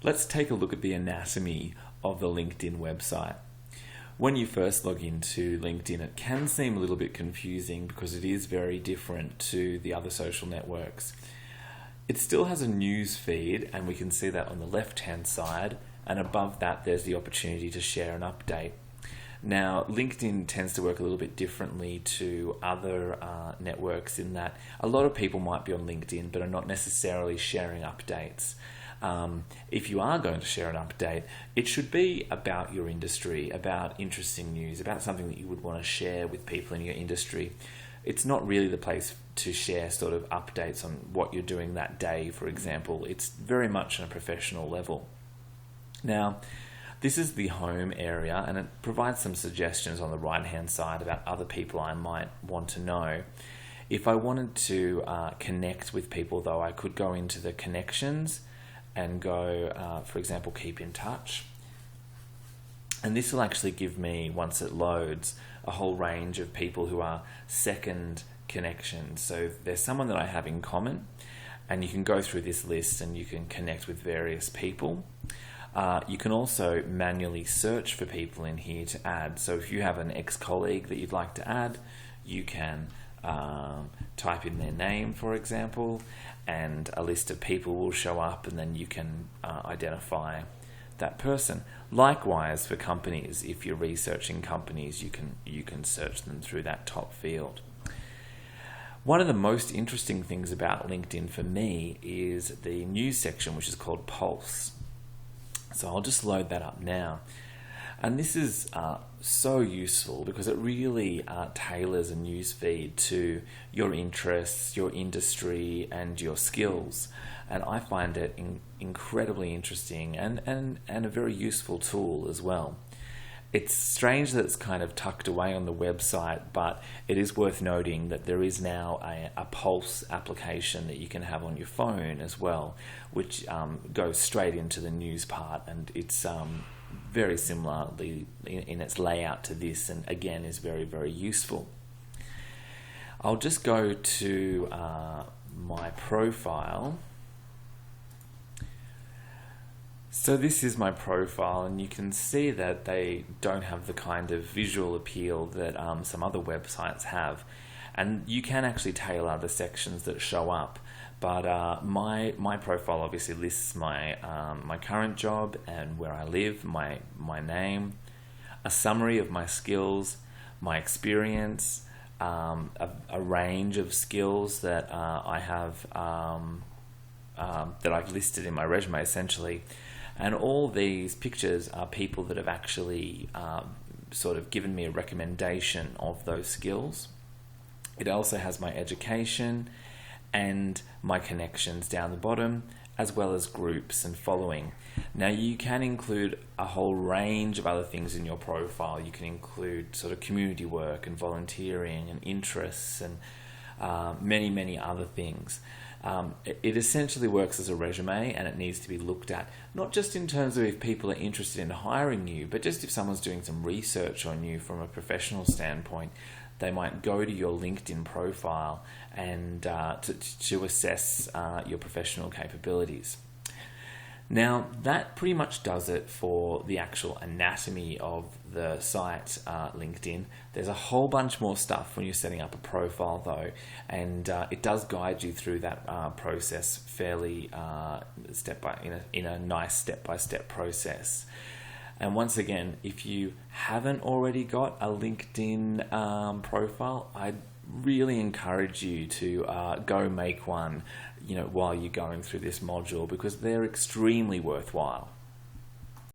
Let's take a look at the anatomy of the LinkedIn website. When you first log into LinkedIn, it can seem a little bit confusing because it is very different to the other social networks. It still has a news feed, and we can see that on the left-hand side, and above that there's the opportunity to share an update. Now, LinkedIn tends to work a little bit differently to other networks in that a lot of people might be on LinkedIn but are not necessarily sharing updates. If you are going to share an update, it should be about your industry, about interesting news, about something that you would want to share with people in your industry. It's not really the place to share sort of updates on what you're doing that day, for example. It's very much on a professional level. Now, this is the home area, and it provides some suggestions on the right-hand side about other people I might want to know. If I wanted to connect with people, though, I could go into the connections and go, for example, keep in touch. And this will actually give me, once it loads, a whole range of people who are second connections. So there's someone that I have in common, and you can go through this list and you can connect with various people. You can also manually search for people in here to add. So if you have an ex-colleague that you'd like to add, you can type in their name, for example, and a list of people will show up, and then you can identify that person. Likewise, for companies, if you're researching companies, you can search them through that top field. One of the most interesting things about LinkedIn for me is the news section, which is called Pulse. So I'll just load that up now. And this is so useful because it really tailors a news feed to your interests, your industry, and your skills. And I find it incredibly interesting and a very useful tool as well. It's strange that it's kind of tucked away on the website, but it is worth noting that there is now a Pulse application that you can have on your phone as well, which goes straight into the news part, and it's very similarly in its layout to this, and again is very, very useful. I'll just go to my profile. So this is my profile, and you can see that they don't have the kind of visual appeal that some other websites have, and you can actually tailor the sections that show up. But my profile obviously lists my my current job and where I live, my name, a summary of my skills, my experience, a range of skills that I have that I've listed in my resume essentially. And all these pictures are people that have actually sort of given me a recommendation of those skills. It also has my education and my connections down the bottom, as well as groups and following. Now you can include a whole range of other things in your profile. You can include sort of community work and volunteering and interests and many other things. It essentially works as a resume, and it needs to be looked at, not just in terms of if people are interested in hiring you, but just if someone's doing some research on you from a professional standpoint. They might go to your LinkedIn profile and to assess your professional capabilities. Now, that pretty much does it for the actual anatomy of the site LinkedIn. There's a whole bunch more stuff when you're setting up a profile, though, and it does guide you through that process fairly in a nice step-by-step process. And once again, if you haven't already got a LinkedIn profile, I'd really encourage you to go make one, while you're going through this module, because they're extremely worthwhile.